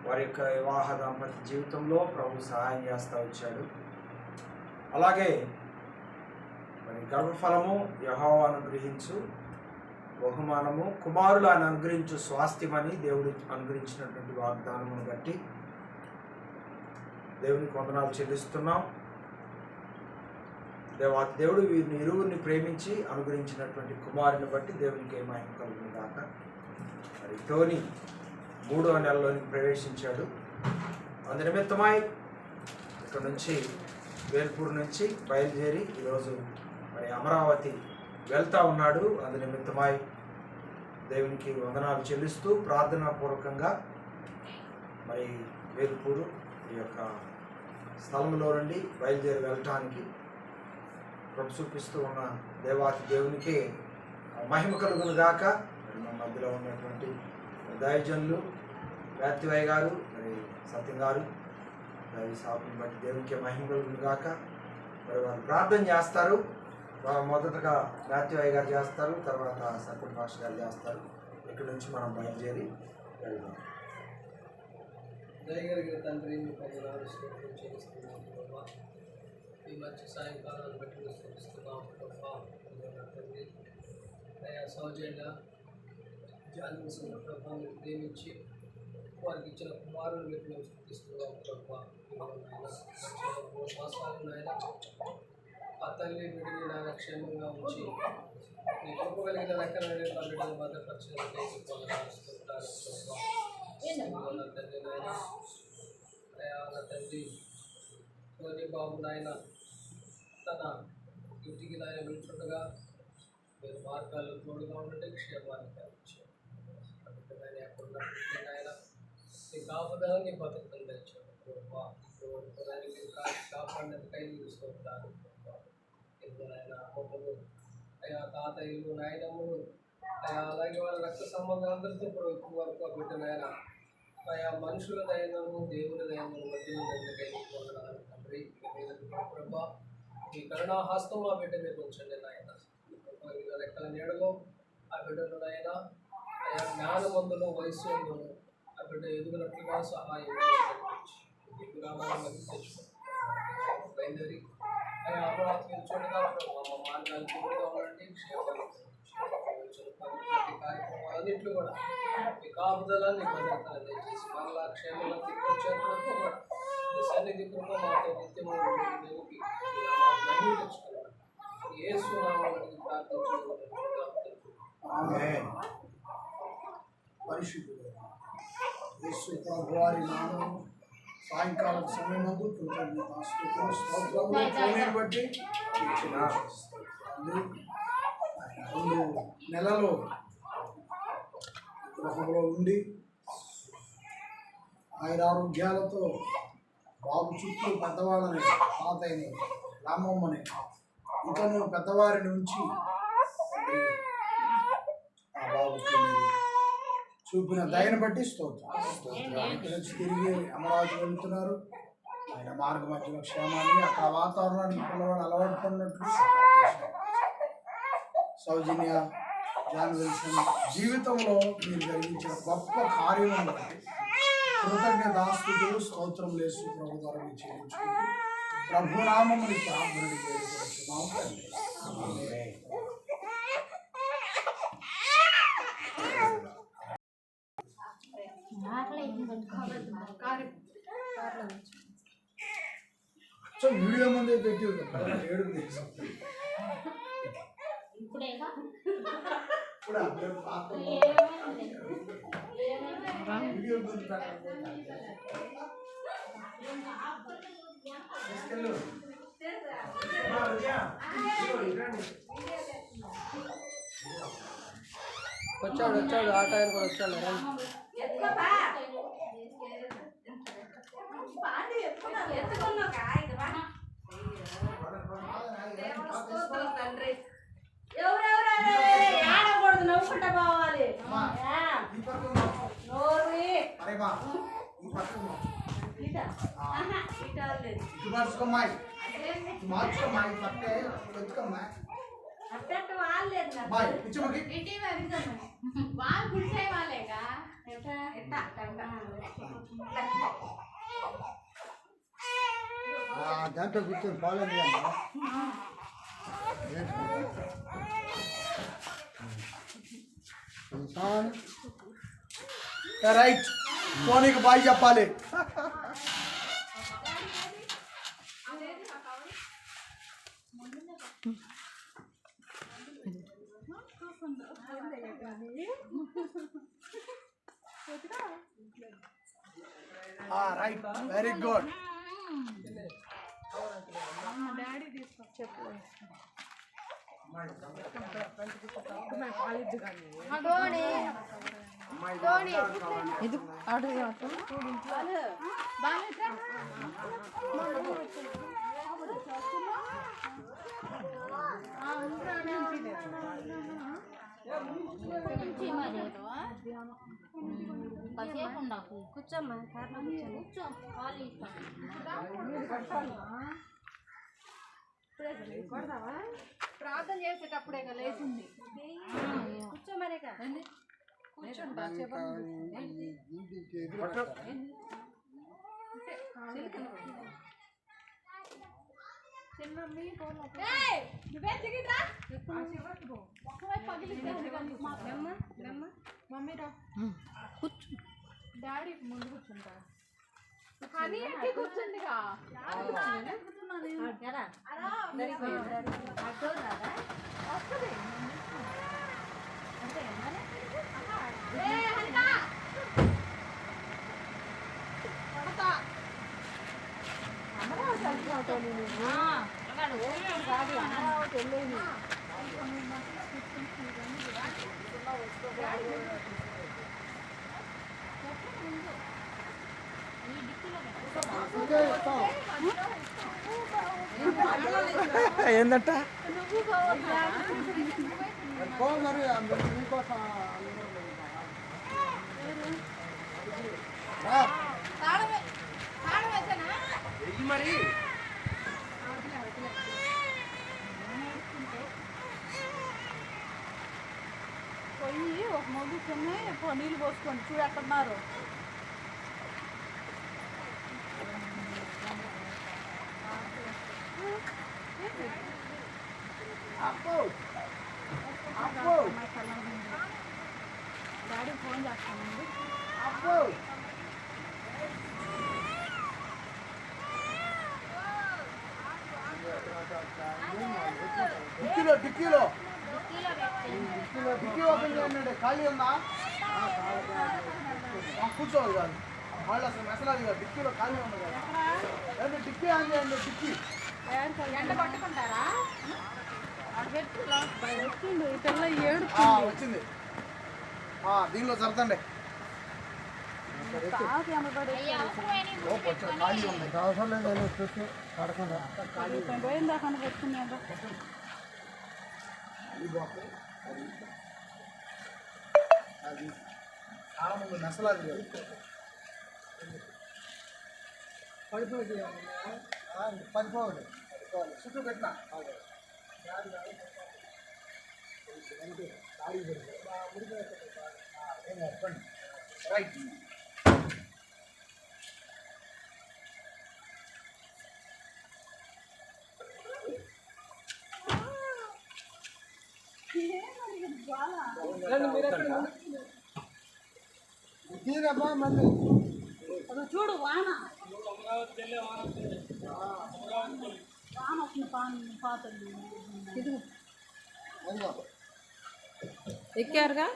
వారి యొక్క వివాహ దాంపత్య జీవితంలో ప్రభు సహాయం చేస్తూ వచ్చాడు. అలాగే మరి గర్భఫలము యెహోవా అనుగ్రహించు బహుమానము, కుమారులు ఆయన అనుగ్రహించు స్వాస్థ్యమని దేవుడు అనుగ్రహించినటువంటి వాగ్దానమును బట్టి దేవునికి వందనాలు చెల్లిస్తున్నాం. దేవుడు వీరిని ఇరువురిని ప్రేమించి అనుగ్రహించినటువంటి కుమారుని బట్టి దేవునికి మహిమ కలుగును గాక. మరి టోనీ 3వ నెలలోనికి ప్రవేశించాడు. అందు నిమిత్తమై ఇక్కడ నుంచి వేల్పూర్ నుంచి బయలుదేరి ఈరోజు మరి అమరావతి వెళ్తూ ఉన్నాడు. అందు నిమిత్తమై దేవునికి వందనాలు చెల్లిస్తూ ప్రార్థనాపూర్వకంగా మరి వేల్పూరు ఈ యొక్క స్థలంలో నుండి బయలుదేరి వెళ్ళటానికి ప్రభు చూపిస్తూ ఉన్న దేవాతి దేవునికి మహిమ కలుగును గాక. మరి మా మధ్యలో ఉన్నటువంటి దైవజనులు వ్యాత్తివయ్య గారు, మరి సత్యం గారు, దైవ సాకుని బట్టి దేవునికి మహిమ కలుగును గాక. మరి వారు ప్రార్థన చేస్తారు. మొదటగా వ్యాత్తివయ్య గారు చేస్తారు, తర్వాత సత్యం పాస్టర్ గారు చేస్తారు. ఇక్కడ నుంచి మనం బయలుదేరి వెళ్దాం. దయగలిగిన తండ్రి, మీ పనులు చేస్తున్నాం. ఈ మంచి సాయంకాలాన్ని బట్టి చూపిస్తున్నాం. తండ్రి అయా సౌజన్య జాన్సిన ప్రభావాన్ని ప్రేమించి వారికి ఇచ్చిన కుమారుని బట్టి మేము స్థుతిస్తున్నాం. మాసాలు నాయన ఆ తల్లి బిడ్డని నాయన క్షేమంగా ఉంచి మీ కృపగలిగిన లెక్కన బిడ్డలు భద్రపరిచినట్లయితే తండ్రి నాయన అయా తండ్రి టోనీ బాబు నాయన తన ఇంటికి నాయన వెళ్తుండగా మీరు మార్గాల్లో తోడుగా ఉండండి, క్షేమాన్ని కలిగించారు. నాయన నీ కాపుదలను నీ బతుకులను తెచ్చాడు. మీరు కాపాడినందుకై మీరు స్తోత్రాలు. నాయన అమ్మమ్మలు, అయా తాతయ్యలు, నాయనమ్మలు, అయా అలాగే వాళ్ళ రక్త సంబంధాలందరితో కూడా ఎక్కువ వరకు ఆ బిడ్డ నాయన ఆయా మనుషుల దయనము దేవుని దయనము మధ్యకై పొందడానికి తండ్రి ప్రభా ఈ కరుణాహస్తం ఆ బిడ్డ మీద ఉంచండి నాయన. రెక్కల నీడలో ఆ బిడ్డను నాయన ఆయా జ్ఞానమందులో వయస్సు ఎందును ఆ బిడ్డ ఎదుగునట్లుగా సహాయం బయలుదేరి ఆయా అమరావతి చూడగా మార్గాలు చూడగా ఉండండి. ప్రతి కార్యక్రమాలన్నింటిలో కూడా మీ కాపుదలాన్ని భద్రతలు దయచేసి మరలా క్షేమంగా తీసుకొచ్చేందుకు కూడా మీ సన్నిధి కృప మాతో నిత్యము దేవుడికి మహిమ తెచ్చుకున్నాను. యేసు నామములో ప్రార్థించుకుంటున్నాను. పరిశుద్ధుడు యేసు ప్రభువారి నామము సాయంకాలం సమయమందు కృతజ్ఞతాస్తుతులు స్తోత్రములు టోనీని బట్టి ఇచ్చిన 2 నెలలు గృహంలో ఉండి ఆయురారోగ్యాలతో బాబు చుట్టూ పెద్దవాళ్ళని, తాతయ్యని, రామమ్మని, ఇతను పెద్దవారిని ఉంచి ఆ బాబుకి చూపిన దయను బట్టి స్తోత్రం. తిరిగి అమరావతి వెళ్తున్నారు. ఆయన మార్గ మధ్యలో క్షేమాన్ని, అక్కడ వాతావరణానికి పిల్లవాడు అలవాటు పడినట్లు సౌజన్య జాన్ విల్సన్ జీవితంలో మీరు జరిగించిన గొప్ప కార్యము బట్టి కృతజ్ఞతాస్తుతులు స్తోత్రం లేసు ప్రభు ద్వారా మీరు చెల్లించుకుంటూ ప్రభునామముని ప్రార్థన చేస్తున్నాము తండ్రి. వీడియో ముందే పెట్టి ఏడు వచ్చాడు ఆ టైం కూడా వచ్చాడు. నవ్వుకుంటా పోవాలి. వాళ్ళు కుడిసే వాళ్ళేగా దాంట్లో కూర్చొని పాలని రైట్ టోనీకి బాయ్ చెప్పాలి. Right very good. కూర్చోమ్మా కార్లో కూర్చోండి. కూర్చో వాళ్ళు ప్రార్థన చేసేటప్పుడే లేచింది. కూర్చోమనే కూర్చుంటా మమ్మీ రా డాడీ ముందు కూర్చుంటా. కానీ ఎక్కి కూర్చుందిగా వస్తుంది. ఏందట మరి పోయి ఒక మొగ్గుకొని నీళ్ళు పోసుకోండి. చూడు ఎక్కడున్నారు. డాడీ ఫోన్ చేస్తానండి. డిక్కీలో డిక్కీ ఓపెన్ చేయండి. ఖాళీ ఉందా? కూర్చోవాలి కాదు మళ్ళీ అసలు మెసలాది కాదు. డిక్కీలో ఖాళీ ఉంది కదా. ఏంటి డిక్కీ ఆన్ చేయండి. డిక్కీ ఎండ పట్టుకుంటారా? పెట్టిండు ఈ పిల్ల ఏడు వచ్చింది. దీనిలో సర్దండి. ఖాళీ ఉంది. అవసరం లేదు చూసి పడకుండా పోయిందా కనిపిస్తున్నాడు. అది చాలా ముందు మెసలాది కాదు. పడిపోవాలి చుట్టూ పెట్టినా రైట్. తీరమ్మా మళ్ళీ చూడు వాన వాన వస్తుంది. పాత అదిగో ఎక్కారుగా.